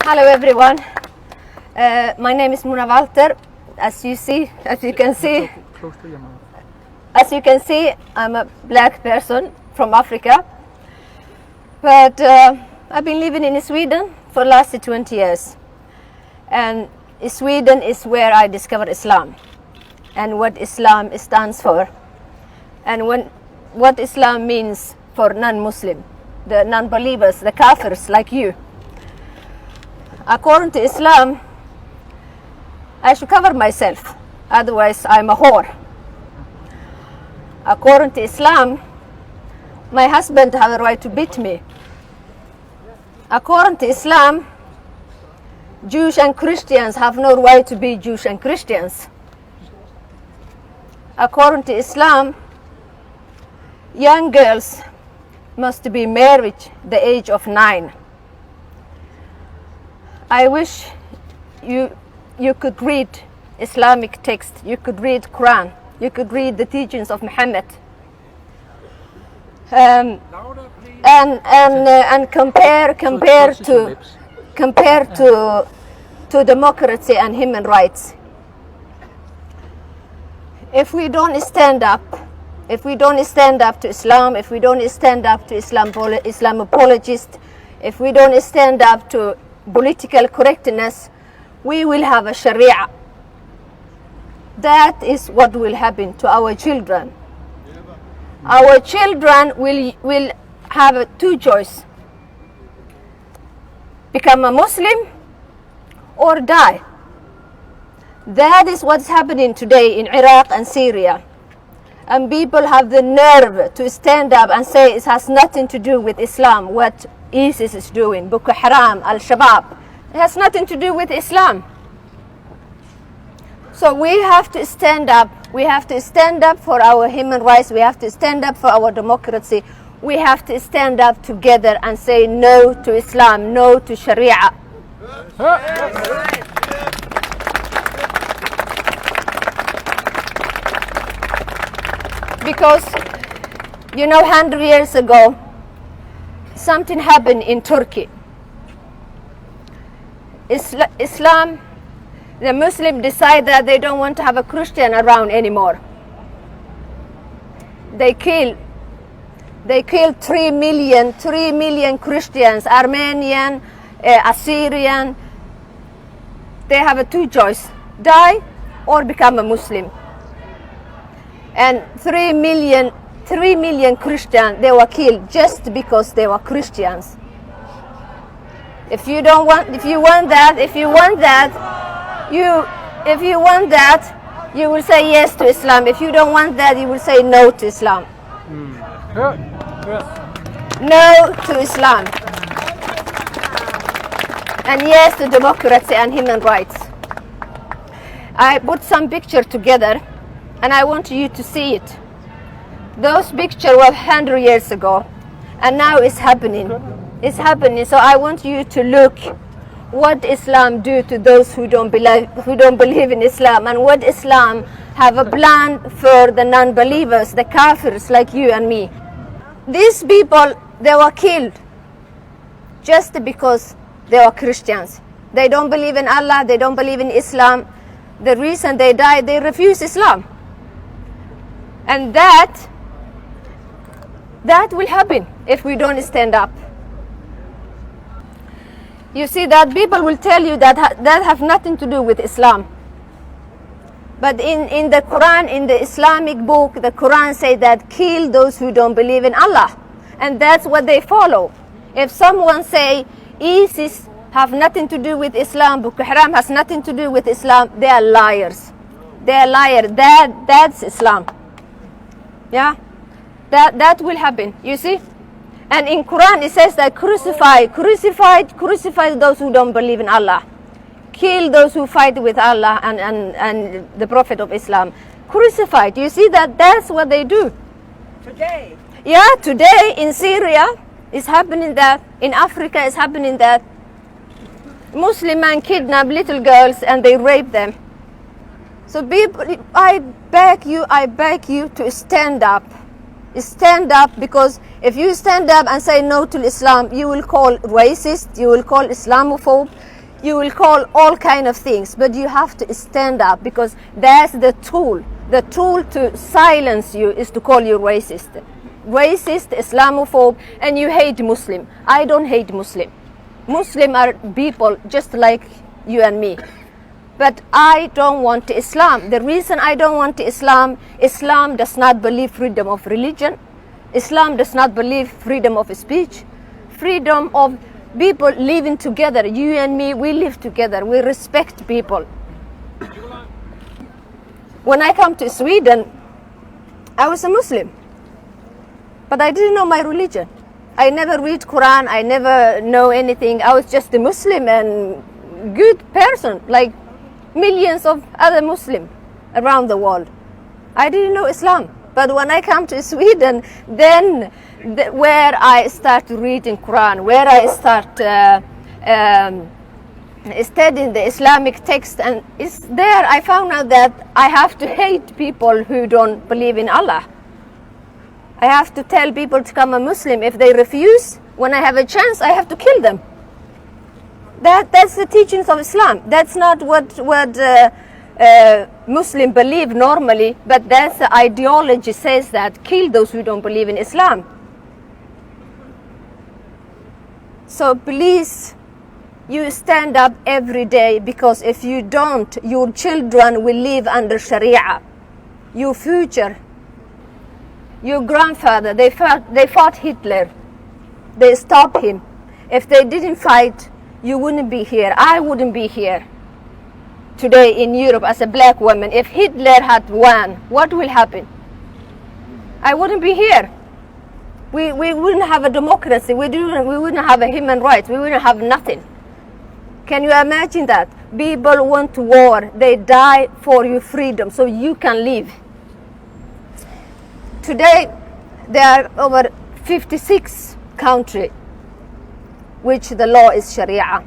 Hello everyone. My name is Muna Walter. As you can see, I'm a black person from Africa. But I've been living in Sweden for the last 20 years. And Sweden is where I discovered Islam and what Islam stands for and what Islam means for non-Muslim, the non-believers, the kafirs like you. According to Islam, I should cover myself, otherwise I'm a whore. According to Islam, my husband has a right to beat me. According to Islam, Jews and Christians have no right to be Jews and Christians. According to Islam, young girls must be married the age of 9. I wish you could read Islamic text, you could read Quran, you could read the teachings of Muhammad, and compare to democracy and human rights. If we don't stand up to Islam, if we don't stand up to Islam apologists, if we don't stand up to political correctness, we will have a sharia. That is what will happen to our children. Our children will have two choices: become a Muslim or die. That is what's happening today in Iraq and Syria. And people have the nerve to stand up and say it has nothing to do with Islam, what ISIS is doing, Boko Haram, Al-Shabaab. It has nothing to do with Islam. So we have to stand up. We have to stand up for our human rights. We have to stand up for our democracy. We have to stand up together and say no to Islam, no to Sharia. Because, 100 years ago, something happened in Turkey. Islam, the Muslims decide that they don't want to have a Christian around anymore. They killed 3 million Christians, Armenian, Assyrian. They have two choices: die or become a Muslim. And 3 million Christians, they were killed just because they were Christians. If you want that, you will say yes to Islam. If you don't want that, you will say no to Islam. No to Islam. And yes to democracy and human rights. I put some pictures together and I want you to see it. Those pictures were 100 years ago, and now it's happening. It's happening. So I want you to look what Islam do to those who don't believe in Islam, and what Islam have a plan for the non-believers, the kafirs like you and me. These people, they were killed just because they were Christians. They don't believe in Allah. They don't believe in Islam. The reason they died, they refuse Islam. And that will happen if we don't stand up. You see that people will tell you that have nothing to do with Islam. But in the Quran, in the Islamic book, the Quran says that kill those who don't believe in Allah. And that's what they follow. If someone say ISIS have nothing to do with Islam, Boko Haram has nothing to do with Islam, they are liars. They are liars. That's Islam. Yeah, that will happen, you see? And in Quran it says that crucify those who don't believe in Allah. Kill those who fight with Allah and the Prophet of Islam. Crucified, you see that's what they do. Today? Yeah, today in Syria is happening that. In Africa is happening that. Muslim men kidnap little girls and they rape them. So people, I beg you to stand up. Stand up, because if you stand up and say no to Islam, you will call racist, you will call Islamophobe, You will call all kind of things, but you have to stand up, because that's the tool. The tool to silence you is to call you racist, Islamophobe, and you hate Muslim. I don't hate Muslim. Muslim are people just like you and me. But I don't want Islam. The reason I don't want Islam, Islam does not believe freedom of religion. Islam does not believe freedom of speech, freedom of people living together. You and me, we live together. We respect people. When I come to Sweden, I was a Muslim, but I didn't know my religion. I never read Quran. I never know anything. I was just a Muslim and good person, like millions of other Muslims around the world. I didn't know Islam. But when I come to Sweden, then where I start reading Quran, where I start studying the Islamic text, and it's there I found out that I have to hate people who don't believe in Allah. I have to tell people to become a Muslim. If they refuse, when I have a chance, I have to kill them. That's the teachings of Islam. That's not what Muslims believe normally, but that's the ideology says that kill those who don't believe in Islam. So please, you stand up every day, because if you don't, your children will live under Sharia. Your future, your grandfather, they fought Hitler. They stopped him. If they didn't fight, you wouldn't be here. I wouldn't be here today in Europe as a black woman. If Hitler had won, what will happen? I wouldn't be here. We wouldn't have a democracy. We wouldn't have a human rights. We wouldn't have nothing. Can you imagine that? People went to war. They die for your freedom so you can live. Today, there are over 56 countries which the law is Sharia.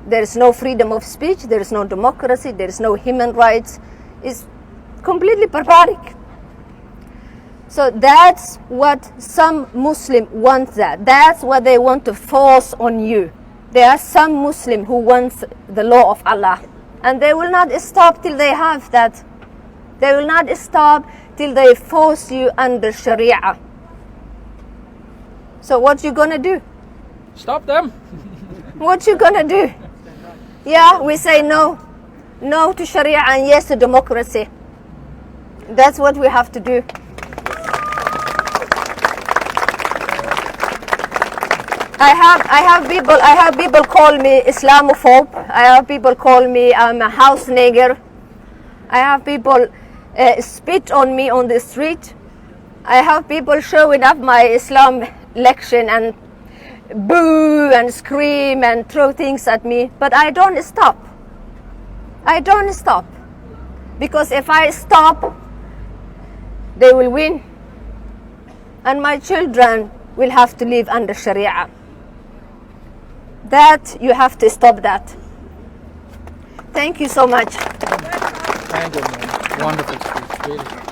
There is no freedom of speech. There is no democracy. There is no human rights. It's completely barbaric. So that's what some Muslims want. That's what they want to force on you. There are some Muslims who want the law of Allah, and they will not stop till they have that. They will not stop till they force you under Sharia. So what you gonna do? Stop them. What you gonna do? Yeah, we say no to Sharia and yes to democracy. That's what we have to do. I have people call me Islamophobe. I have people call me I'm a house nigger. I have people spit on me on the street. I have people showing up my Islam lecture and boo and scream and throw things at me, but I don't stop. I don't stop, because if I stop, they will win, and my children will have to live under Sharia. That you have to stop that. Thank you so much. Thank you, man. Wonderful speech, really.